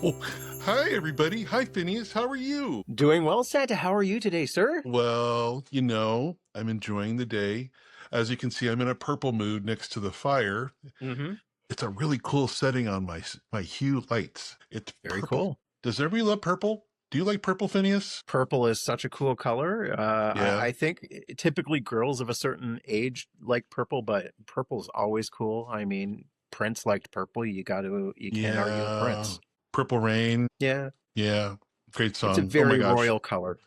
Oh, hi, everybody. Hi, Phineas. How are you? Doing well, Santa. How are you today, sir? Well, I'm enjoying the day. As you can see, I'm in a purple mood next to the fire. Mm-hmm. It's a really cool setting on my hue lights. It's Very purple. cool. Does everybody love purple? Do you like purple, Phineas? Purple is such a cool color. Yeah. I think typically girls of a certain age like purple, but purple's always cool. I mean, Prince liked purple. You can't argue with Yeah. Prince. Purple Rain. Yeah, Yeah. Great it's a song. Oh my very gosh. royal color.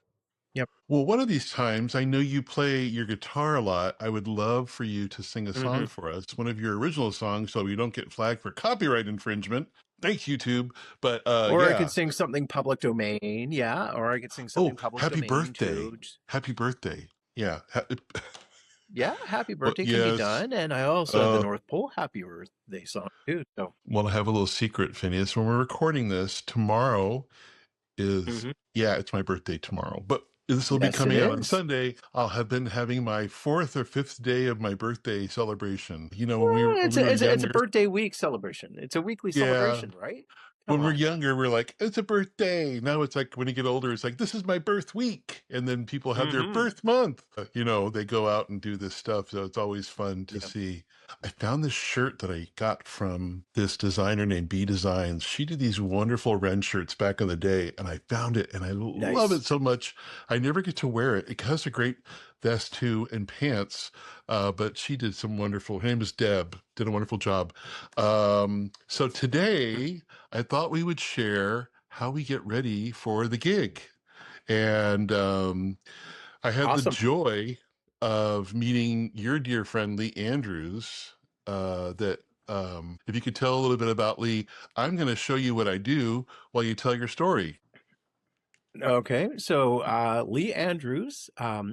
Yep. Well, one of these times, I know you play your guitar a lot. I would love for you to sing a song Mm-hmm. for us, one of your original songs, so we don't get flagged for copyright infringement. Thanks, YouTube. But Or I could yeah. sing something public domain. Yeah. Or I could sing Oh, something public happy domain birthday. too. Happy birthday. Yeah. Yeah. Happy Well, birthday can be yes. done. And I also have the Uh, North Pole Happy Birthday song too. So. well, I have a little secret, Phineas. When we're recording this, tomorrow is, Mhm. yeah, it's my birthday tomorrow. But this will be Yes, it coming out on is. Sunday. I'll have been having my fourth or fifth day of my birthday celebration. Well, When we were it's a younger, birthday week celebration. It's a weekly yeah, celebration, right? Come when we're on. younger, we're like, it's a birthday. Now it's like when you get older, it's like, this is my birth week. And then people have their Mm-hmm. birth month. They go out and do this stuff. So it's always fun to Yeah. see. I found this shirt that I got from this designer named B Designs. She did these wonderful Ren shirts back in the day. And I found it and I love it Nice. so much. I never get to wear it. It has a great vest too and pants. But she did some wonderful, her name is Deb, did a wonderful job. So today, I thought we would share how we get ready for the gig. And I had the Awesome. joy of meeting your dear friend Lee Andrews. If you could tell a little bit about Lee, I'm going to show you what I do while you tell your story. Okay. So Lee Andrews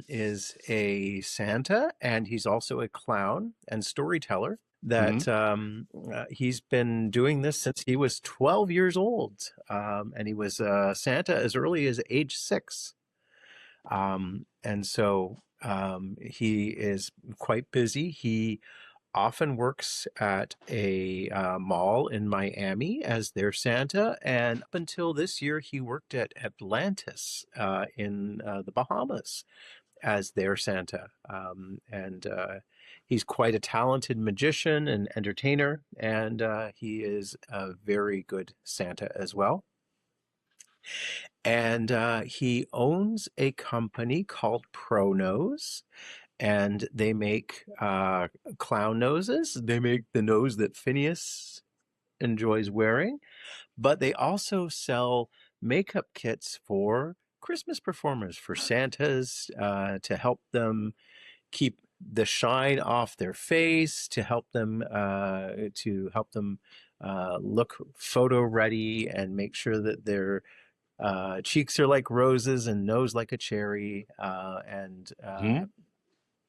is a Santa, and he's also a clown and storyteller. Hmm. He's been doing this since he was 12 years old, and he was Santa as early as age 6. He is quite busy. He often works at a mall in Miami as their Santa, and up until this year, he worked at Atlantis in the Bahamas as their Santa. He's quite a talented magician and entertainer, and he is a very good Santa as well. And he owns a company called ProNose, and they make clown noses. They make the nose that Phineas enjoys wearing, but they also sell makeup kits for Christmas performers, for Santas, to help them keep the shine off their face, to help them look photo ready and make sure that their cheeks are like roses and nose like a cherry. And Hmm.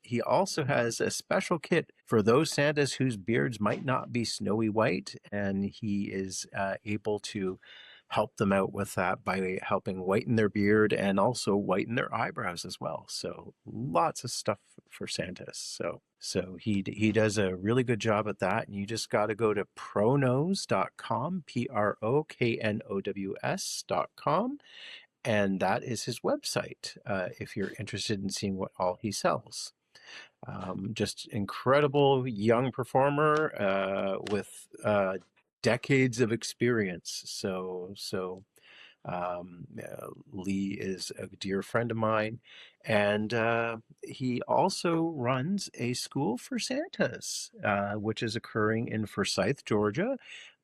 He also has a special kit for those Santas whose beards might not be snowy white, and he is able to help them out with that by helping whiten their beard and also whiten their eyebrows as well. So lots of stuff for Santas. So he does a really good job at that, and you just got to go to proknows.com, proknows.com, and that is his website if you're interested in seeing what all he sells. Just incredible young performer with decades of experience. Lee is a dear friend of mine, and he also runs a school for Santas, which is occurring in Forsyth, Georgia,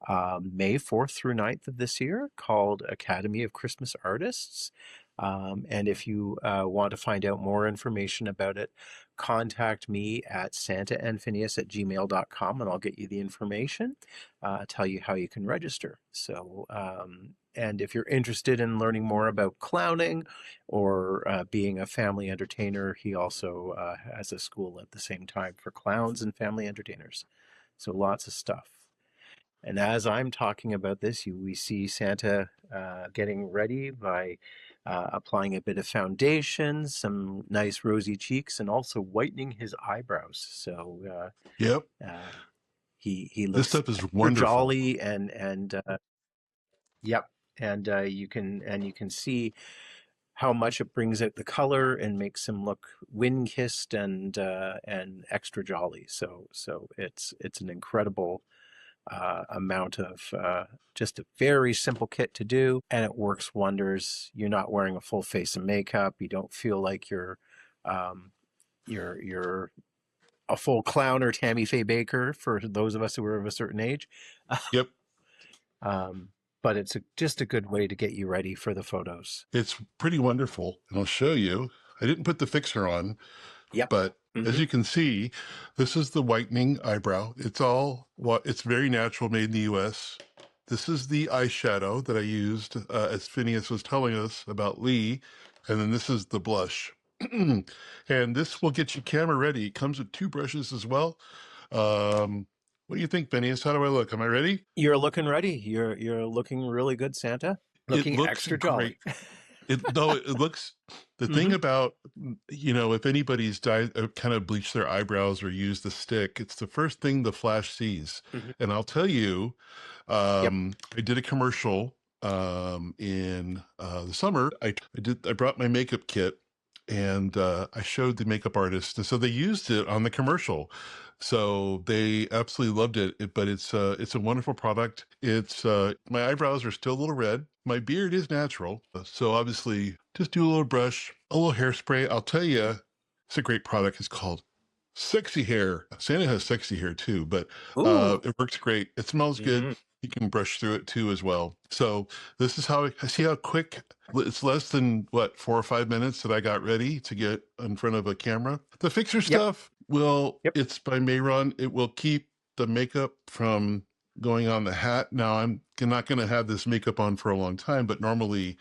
May 4th through 9th of this year, called Academy of Christmas Artists. And if you want to find out more information about it, contact me at santaandphineas@gmail.com, and I'll get you the information, tell you how you can register. And if you're interested in learning more about clowning or being a family entertainer, he also has a school at the same time for clowns and family entertainers. So lots of stuff. And as I'm talking about this, we see Santa getting ready by applying a bit of foundation, some nice rosy cheeks, and also whitening his eyebrows. Yep. He This looks stuff is extra wonderful. jolly and yep. and you can see how much it brings out the color and makes him look wind-kissed and extra jolly. So it's an incredible amount of just a very simple kit to do, and it works wonders. You're not wearing a full face of makeup. You don't feel like um, you're a full clown or Tammy Faye Baker for those of us who are of a certain age. Yep. um, but it's just a good way to get you ready for the photos. It's pretty wonderful. And I'll show you. I didn't put the fixer on, Yep. but as Mm-hmm. you can see, this is the whitening eyebrow. It's all what it's very natural, made in the US. This is the eyeshadow that I used, as Phineas was telling us about Lee. And then this is the blush. And this will get you camera ready. It comes with two brushes as well. What do you think, Phineas? How do I look? Am I ready? You're looking ready. You're looking really good, Santa. It Looking looks extra great. jolly. It looks, the thing Mm-hmm. about, if anybody's kind of bleached their eyebrows or used the stick, it's the first thing the flash sees. Mm-hmm. And I'll tell you, Yep. I did a commercial in the summer. I brought my makeup kit, and I showed the makeup artist, and so they used it on the commercial. So they absolutely loved it. But it's a wonderful product. It's my eyebrows are still a little red. My beard is natural, so obviously just do a little brush, a little hairspray. I'll tell you, it's a great product. It's called Sexy Hair. Santa has sexy hair too, but Ooh. it works great. It smells good. Mm-hmm. You can brush through it too as well. So this is how I see how quick. It's less than what, 4 or 5 minutes that I got ready to get in front of a camera. The fixer Yep. stuff, well, Yep. it's by Mayron. It will keep the makeup from going on the hat. Now I'm not going to have this makeup on for a long time, but normally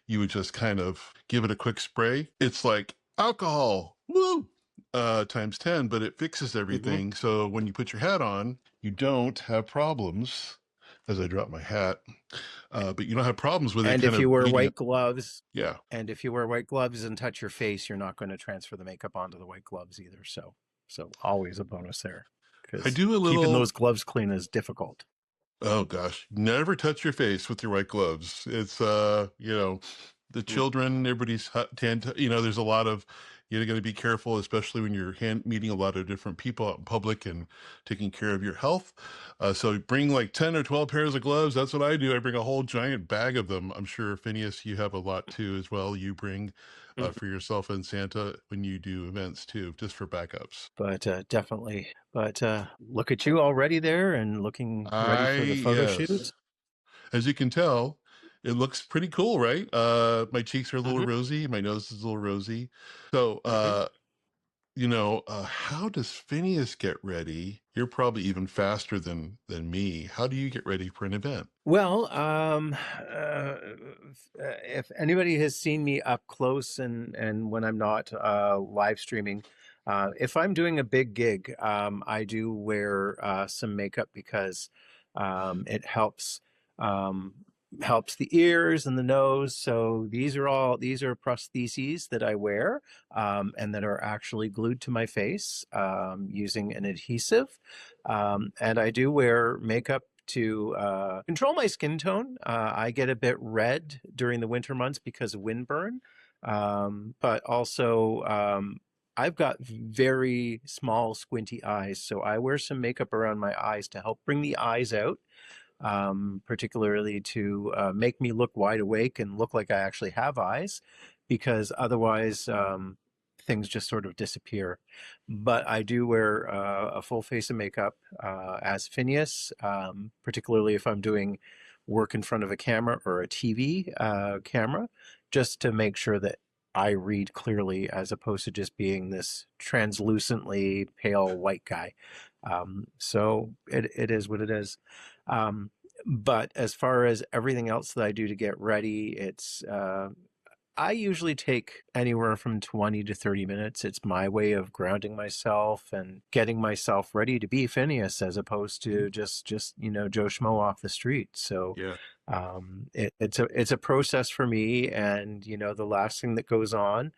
you would just kind of give it a quick spray. It's like alcohol, woo, times 10, but it fixes Mm-hmm. everything. So when you put your hat on, you don't have problems. As I drop my hat, but you don't have problems with it And kind if you of wear beating white it. gloves, Yeah, and if you wear white gloves and touch your face, you're not going to transfer the makeup onto the white gloves either. So always a bonus there, I because do a keeping little. those gloves clean is difficult. Oh gosh, never touch your face with your white gloves. It's the Mm. children, everybody's there's a lot of, you got to be careful, especially when you're meeting a lot of different people out in public and taking care of your health. So bring like 10 or 12 pairs of gloves. That's what I do. I bring a whole giant bag of them. I'm sure, Phineas, you have a lot too as well. You bring Mhm. for yourself and Santa when you do events too, just for backups. But definitely. But look at you already there and looking ready for the photo shoot. Yes. As you can tell, it looks pretty cool, right? My cheeks are a little Mm-hmm. rosy, my nose is a little rosy. So, Mm-hmm. how does Phineas get ready? You're probably even faster than me. How do you get ready for an event? Well, if anybody has seen me up close and when I'm not live streaming, if I'm doing a big gig, I do wear some makeup because it um, helps the ears and the nose. So these are prostheses that I wear and that are actually glued to my face using an adhesive. And I do wear makeup to control my skin tone. I get a bit red during the winter months because of windburn, but also I've got very small, squinty eyes, so I wear some makeup around my eyes to help bring the eyes out, particularly to make me look wide awake and look like I actually have eyes, because otherwise things just sort of disappear. But I do wear a full face of makeup as Phineas, particularly if I'm doing work in front of a camera or a TV camera, just to make sure that I read clearly as opposed to just being this translucently pale white guy. So it is what it is. Um, but as far as everything else that I do to get ready, I usually take anywhere from 20 to 30 minutes. It's my way of grounding myself and getting myself ready to be Phineas as opposed to just Joe Schmo off the street. So Yeah. it's a process for me, and the last thing that goes on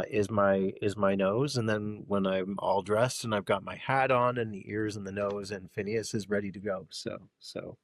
is my nose, and then when I'm all dressed and I've got my hat on and the ears and the nose, and Phineas is ready to go. So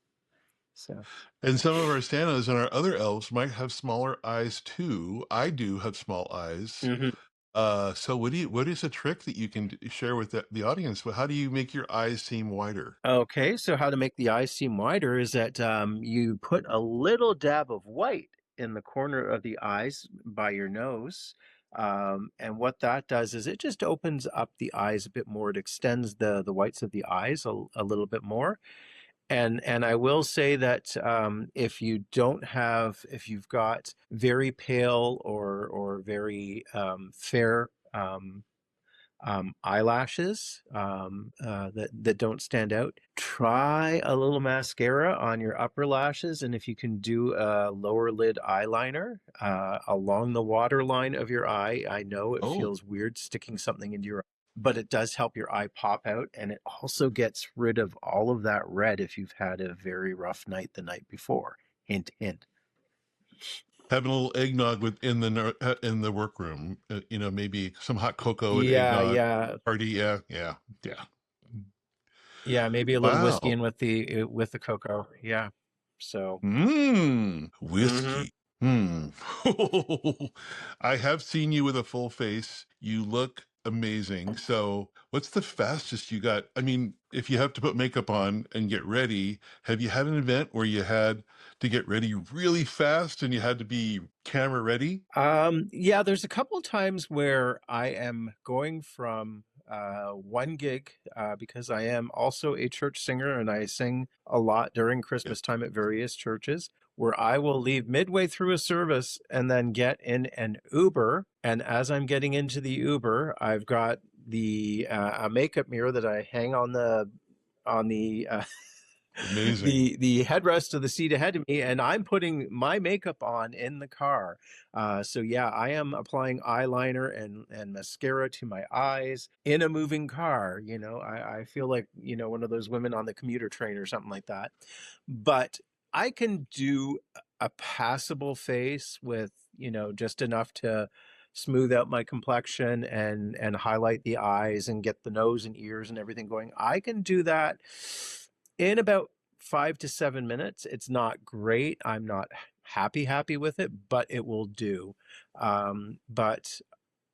So. And some of our Santas and our other elves might have smaller eyes too. I do have small eyes. Mhm. So what is a trick that you can share with the audience? How do you make your eyes seem wider? Okay, so how to make the eyes seem wider is that you put a little dab of white in the corner of the eyes by your nose. And what that does is it just opens up the eyes a bit more. It extends the whites of the eyes a little bit more. And I will say that if you don't have, if you've got very pale or very fair eyelashes that don't stand out. Try a little mascara on your upper lashes, and if you can do a lower lid eyeliner along the waterline of your eye, I know it Oh, feels weird sticking something into your eye, but it does help your eye pop out, and it also gets rid of all of that red if you've had a very rough night the night before. Hint, hint. having a little eggnog in the workroom. Maybe some hot cocoa and Yeah, eggnog yeah. party. Yeah, yeah, yeah. Yeah, maybe a little whiskey Wow. in with the cocoa. Yeah. So, Mmm, mhm. whiskey. Hmm. I have seen you with a full face. You look amazing. So, what's the fastest you got? I mean, if you have to put makeup on and get ready, have you had an event where you had to get ready really fast and you had to be camera ready? Yeah, there's a couple times where I am going from one gig because I am also a church singer and I sing a lot during Yeah, Christmas time at various churches, where I will leave midway through a service and then get in an Uber. And as I'm getting into the Uber, I've got the a makeup mirror that I hang on the amazing. the headrest of the seat ahead of me, and I'm putting my makeup on in the car. So yeah, I am applying eyeliner and mascara to my eyes in a moving car. I feel like one of those women on the commuter train or something like that. But I can do a passable face with just enough to smooth out my complexion and highlight the eyes and get the nose and ears and everything going. I can do that in about 5 to 7 minutes. It's not great. I'm not happy with it, but it will do. But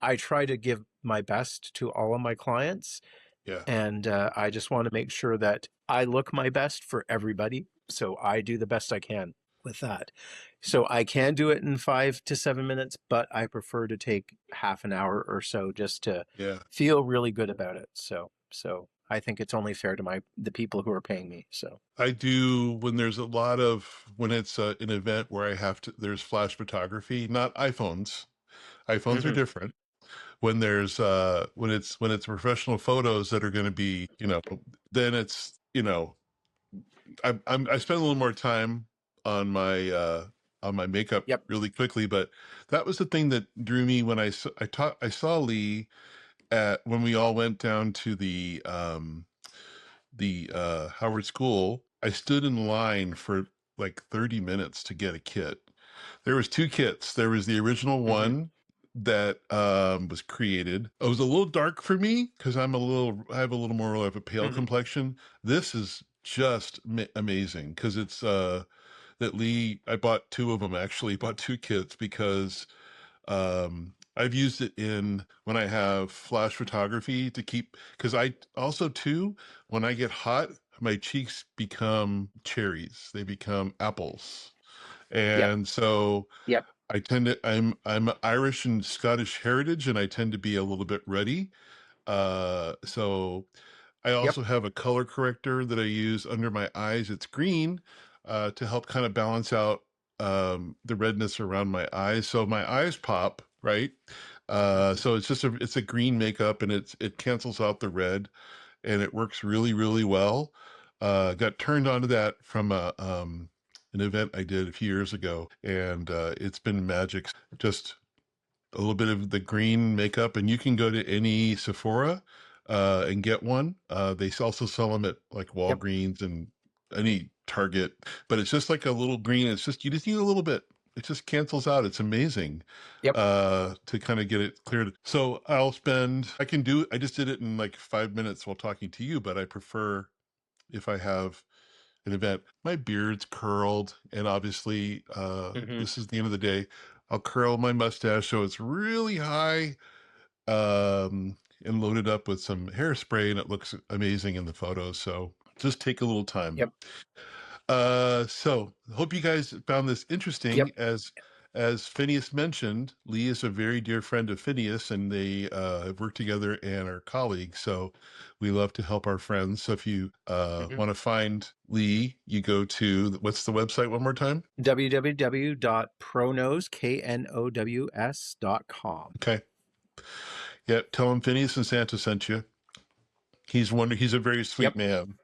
I try to give my best to all of my clients, Yeah, and I just want to make sure that I look my best for everybody. So I do the best I can with that. So I can do it in 5 to 7 minutes, but I prefer to take half an hour or so just to yeah. feel really good about it. So I think it's only fair to the people who are paying me. So. I do when there's a lot of when it's an event where there's flash photography, not iPhones. iPhones are Hmm. different. When it's professional photos that are going to be, then it's, I spend a little more time on my makeup Yep. really quickly, but that was the thing that drew me when I saw Lee at when we all went down to the Howard School. I stood in line for like 30 minutes to get a kit. There was two kits. There was the original Hmm. one that was created. It was a little dark for me because I have a little more of a pale Hmm. complexion. This is just amazing because it's that Lee. I bought two of them actually. Bought two kits because I've used it in when I have flash photography to keep, because I also too, when I get hot, my cheeks become cherries. They become apples. Yep. And so Yep. I'm Irish and Scottish heritage, and I tend to be a little bit ruddy. So I Yep. also have a color corrector that I use under my eyes. It's green to help kind of balance out the redness around my eyes. So my eyes pop, right? Hmm. So it's a green makeup and it cancels out the red and it works really, really well. Got turned on to that from an event I did a few years ago, and it's been magic. Just a little bit of the green makeup, and you can go to any Sephora and get one. They also sell them at like Yep. Walgreens and any Target, but it's just like a little green. It's just you just need a little bit. It just cancels out. It's amazing Yep. to kind of get it cleared. So I just did it in like 5 minutes while talking to you, but I prefer if I have an event, my beard's curled, and obviously, Hmm. this is the end of the day. I'll curl my mustache so it's really high, and load it up with some hairspray, and it looks amazing in the photos. So just take a little time. Yep. So hope you guys found this Yep. interesting. As Phineas mentioned, Lee is a very dear friend of Phineas, and they have worked together and are colleagues. So we love to help our friends. So if you Hmm. want to find Lee, you go to what's the website one more time? www.pronos.com. Okay. Yeah, tell him Phineas and Santa sent you. He's a very sweet Yep. man.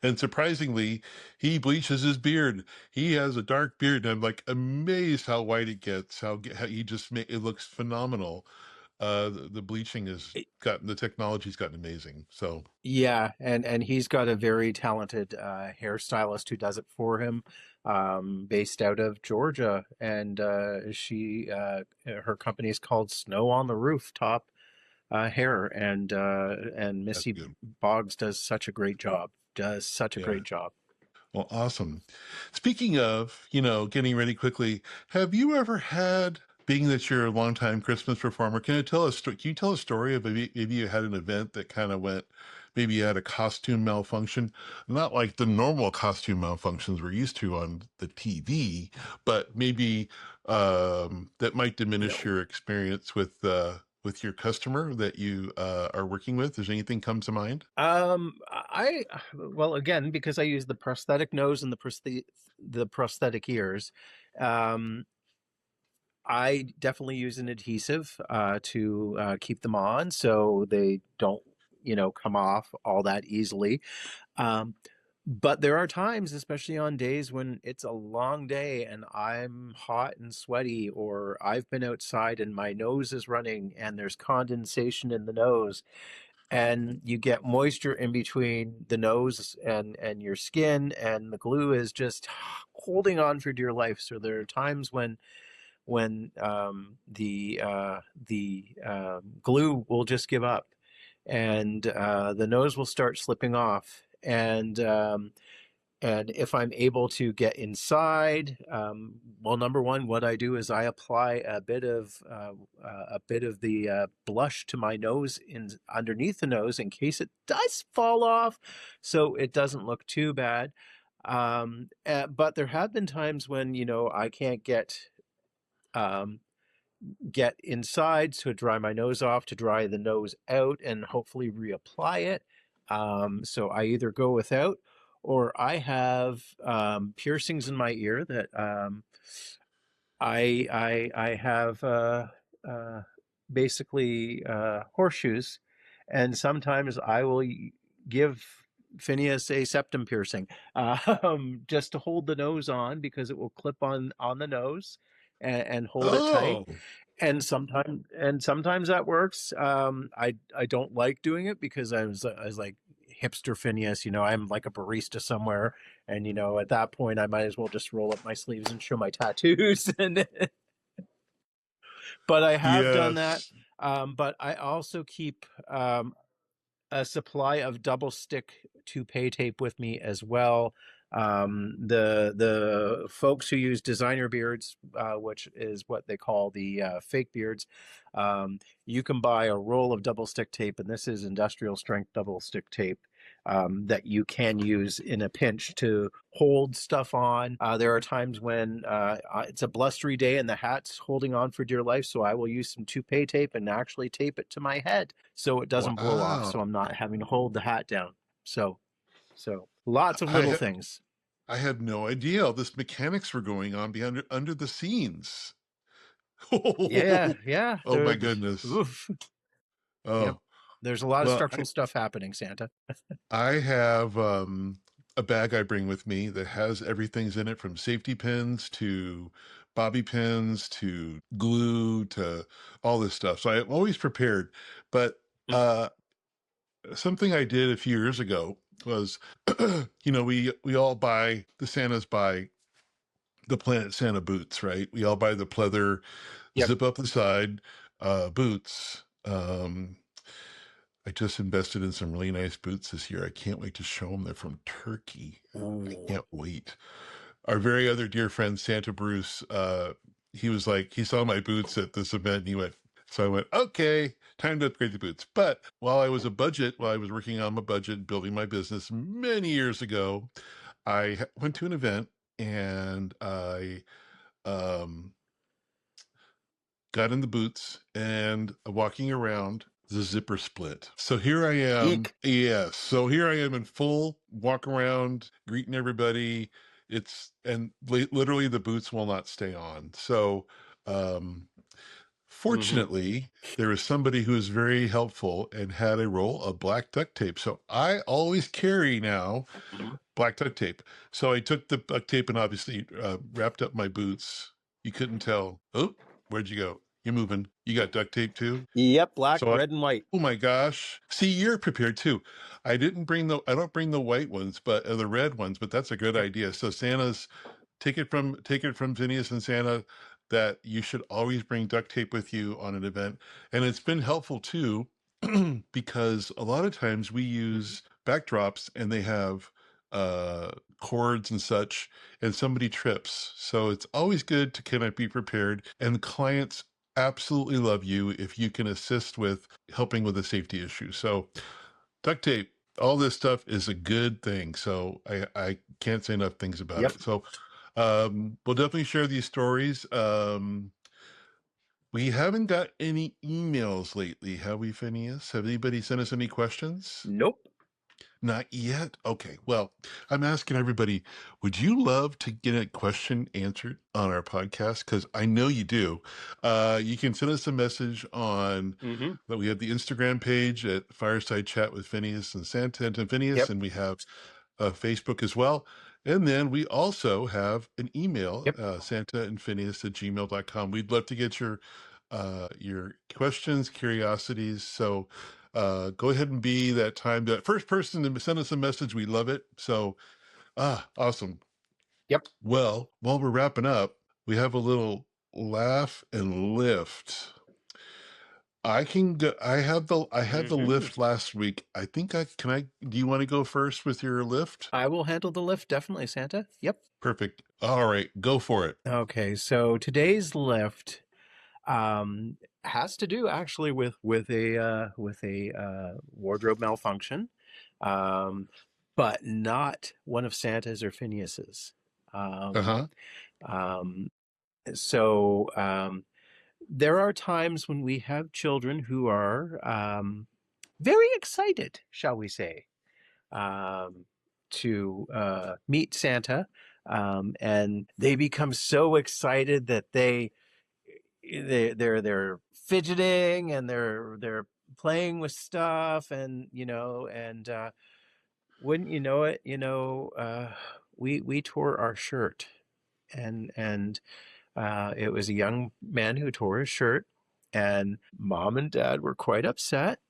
And surprisingly, he bleaches his beard. He has a dark beard, and I'm like amazed how white it gets. How he just it looks phenomenal. The bleaching has gotten the technology's gotten amazing. So Yeah, and he's got a very talented hairstylist who does it for him, based out of Georgia, and her company is called Snow on the Rooftop Hair, and that's Missy good. Boggs does such a great job. Does such a Yeah. great job. Well, awesome. Speaking of, getting ready quickly, have you ever had, being that you're a longtime Christmas performer, can you tell a story of maybe you had an event that kind of went, maybe you had a costume malfunction, not like the normal costume malfunctions we're used to on the TV, but maybe that might diminish No. your experience with your customer that you are working with. Does anything come to mind? Well, again, because I use the prosthetic nose and the prosthetic ears, um, I definitely use an adhesive to keep them on so they don't, come off all that easily. Um, but there are times, especially on days when it's a long day and I'm hot and sweaty, or I've been outside and my nose is running and there's condensation in the nose, and you get moisture in between the nose and your skin, and the glue is just holding on for dear life. So there are times when the glue will just give up, and the nose will start slipping off. And if I'm able to get inside, well, number one, what I do is I apply a bit of the blush to my nose, in underneath the nose, in case it does fall off, so it doesn't look too bad. But there have been times when I can't um, get inside to dry my nose off, to dry the nose out, and hopefully reapply it. So I either go without, or I have piercings in my ear that I have uh, basically horseshoes, and sometimes I will give Phineas a septum piercing, just to hold the nose on, because it will clip on the nose and hold it tight. Oh, And sometimes that works. I don't like doing it because I was like hipster Phineas. I'm like a barista somewhere, and at that point I might as well just roll up my sleeves and show my tattoos. And but I have done that. yes. But I also keep a supply of double stick toupee tape with me as well. The folks who use designer beards, which is what they call the fake beards, you can buy a roll of double stick tape, and this is industrial strength double stick tape, that you can use in a pinch to hold stuff on. There are times when it's a blustery day and the hat's holding on for dear life, so I will use some toupee tape and actually tape it to my head so it doesn't blow off, so Wow. I'm not having to hold the hat down. So lots of I little ha things. I had no idea all this mechanics were going on behind under the scenes. Yeah, yeah. Oh my goodness. Oof. Yep. Oh, There's a lot of well, structural stuff happening, Santa. I have a bag I bring with me that has everything's in it from safety pins to bobby pins to glue to all this stuff. So I'm always prepared. But uh something I did a few years ago was, we all buy the Santas buy the Planet Santa boots, right? We all buy the pleather Yep. zip up the side boots. I just invested in some really nice boots this year. I can't wait to show them. They're from Turkey. I Ooh. can't wait. Our very other dear friend, Santa Bruce, he was like, he saw my boots at this event and he went, so I went, okay, time to upgrade the boots. But while I was working on my budget, building my business many years ago, went to an event and I um, got in the boots and walking around, the zipper split. So here I am. Eek. Yes. So here I am in full walk around, greeting everybody. Literally the boots will not stay on. So, um, Mm-hmm. fortunately, there was somebody who was very helpful and had a roll of black duct tape. So I always carry now Mm-hmm. black duct tape. So I took the duct tape and obviously wrapped up my boots. You couldn't tell. Oh, where'd you go? You're moving. You got duct tape too? Yep, black, So red, and white. oh my gosh. See, you're prepared too. I don't bring the white ones, but the red ones, but that's a good Yep. idea. So Santa's take it from Phineas and Santa that you should always bring duct tape with you on an event. And it's been helpful too, because a lot of times we Mm-hmm. use backdrops and they have uh cords and such, and somebody trips. So it's always good to kind of be prepared. And the clients absolutely love you if you can assist with helping with a safety issue. So duct tape, all this stuff is a good thing. So I can't say enough things about Yep. it. So we'll definitely share these stories. We haven't got any emails lately, have we, Phineas? Have anybody sent us any questions? Nope. Not yet? Okay. Well, I'm asking everybody, would you love to get a question answered on our podcast? Because I know you do. You can send us a message on Mm-hmm. that. We have the Instagram page at Fireside Chat with Phineas and Santa and Phineas, Yep. and we have Facebook as well. And then we also have an email, Yep. Santa and Phineas at gmail.com. We'd love to get your questions, curiosities. So go ahead and be that first person to send us a message. We love it. So awesome. Yep. Well, while we're wrapping up, we have a little laugh and lift. I can go. I had the Mm-hmm. lift last week. I think I can. Do you want to go first with your lift? I will handle the lift, definitely, Santa. Yep. Perfect. All right, go for it. Okay, so today's lift um, has to do actually with a wardrobe malfunction, um, but not one of Santa's or Phineas's. Um, Uh-huh. um, so there are times when we have children who are very excited, shall we say, um, to meet Santa, and they become so excited that they're fidgeting and they're playing with stuff, and wouldn't you know it, we tore our shirt, and it was a young man who tore his shirt, and mom and dad were quite upset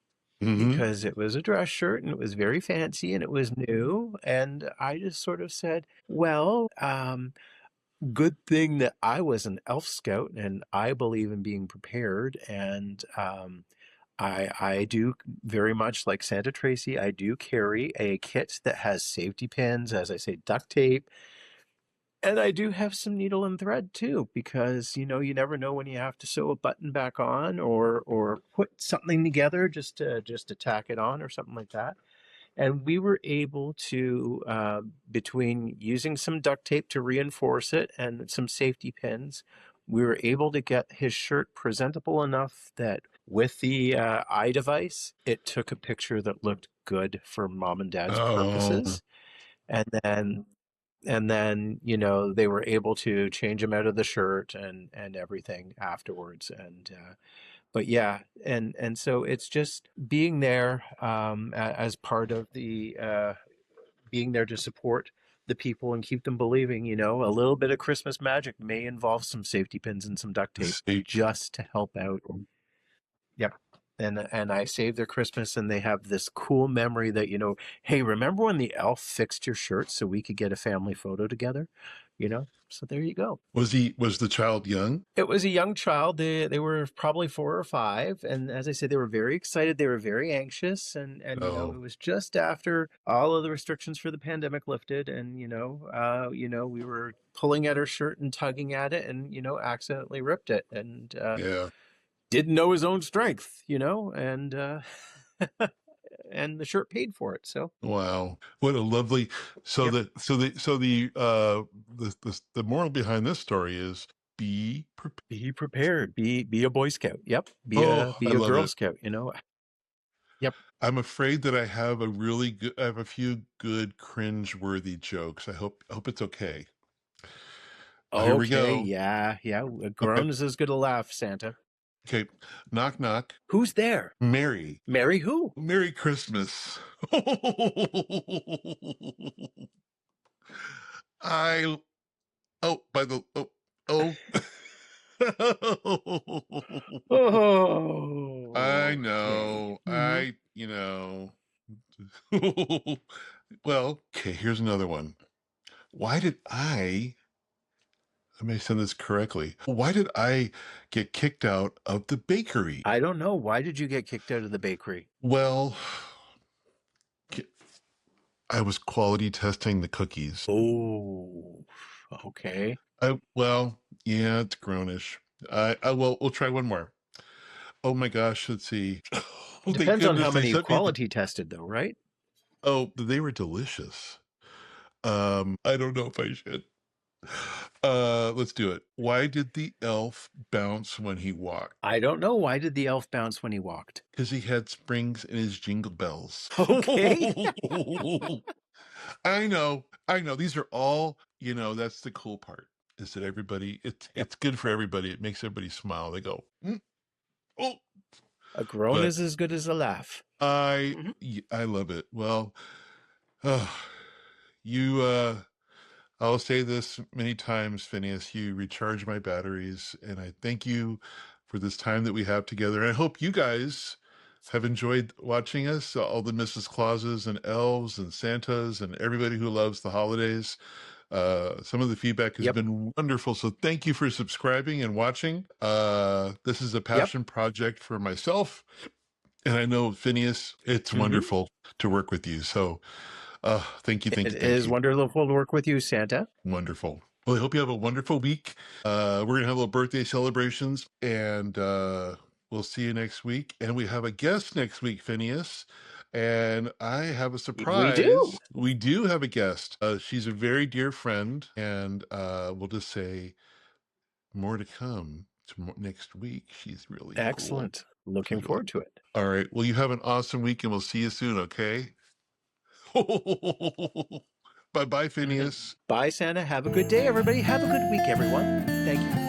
Mm-hmm. because it was a dress shirt and it was very fancy and it was new. And I just sort of said, well, good thing that I was an Elf Scout and I believe in being prepared. And I do very much like Santa Tracy. I do carry a kit that has safety pins, as I say, duct tape, and I do have some needle and thread too, because you never know when you have to sew a button back on or put something together just to tack it on or something like that. And we were able to, between using some duct tape to reinforce it and some safety pins, we were able to get his shirt presentable enough that with the eye device, it took a picture that looked good for mom and dad's Oh, purposes. And then they were able to change him out of the shirt and everything afterwards. And but yeah, and so it's just being there, as part of the being there to support the people and keep them believing. A little bit of Christmas magic may involve some safety pins and some duct tape see. just to help out. Yep. And I save their Christmas, and they have this cool memory that, hey, remember when the elf fixed your shirt so we could get a family photo together? So there you go. Was the child young? It was a young child. They were probably 4 or 5, and as I said, they were very excited. They were very anxious, and it Oh, was just after all of the restrictions for the pandemic lifted, and we were pulling at her shirt and tugging at it, and accidentally ripped it, and yeah. didn't know his own strength, and and the shirt paid for it. So Wow. What a lovely so yep, the moral behind this story is be prepared. be prepared. Be a Boy Scout. Yep, be a Oh, I be a love Girl it. Scout. Yep. I'm afraid that I have a few good cringe-worthy jokes. I hope it's okay. Here we Okay, go. yeah, yeah. A Okay. groan is as good a laugh, Santa. Okay. Knock knock. Who's there? Mary. Mary who? Merry Christmas. I oh by the oh I Oh, okay. know. Well, okay, here's another one. Why did I may send this correctly. Why did I get kicked out of the bakery? I don't know. Why did you get kicked out of the bakery? Well, I was quality testing the cookies. Oh, okay. Well, yeah, it's grownish. We'll try one more. Oh my gosh, let's see. Oh, thank Depends on how goodness they many you sent me. quality tested, though, right? Oh, they were delicious. I don't know if I should. Let's do it. Why did the elf bounce when he walked? I don't know. Why did the elf bounce when he walked? Because he had springs in his jingle bells. Okay. I know, I know. These are all, that's the cool part. Is that everybody? It's Yep. it's good for everybody. It makes everybody smile. They go, "Mm, oh," A groan but is as good as a laugh. I Mhm. I love it. Well, uh, you I'll say this many times, Phineas. You recharge my batteries, and I thank you for this time that we have together. And I hope you guys have enjoyed watching us, all the Mrs. Clauses and elves and Santas and everybody who loves the holidays. Some of the feedback has Yep. been wonderful. So thank you for subscribing and watching. This is a Yep. passion project for myself. And I know, Phineas, it's Hmm. wonderful to work with you. So thank you, thank It you, thank is you. wonderful to work with you, Santa. Wonderful. Well, I hope you have a wonderful week. We're gonna have little birthday celebrations, and we'll see you next week. And we have a guest next week, Phineas. And I have a We do. surprise. We do have a guest. She's a very dear friend, and we'll just say more to come next week. She's really cool. Excellent. Looking She's really forward to it. all right. Well, you have an awesome week, and we'll see you soon. Okay. Bye, bye, Phineas. Bye, Santa. Have a good day, everybody. Have a good week, everyone. Thank you.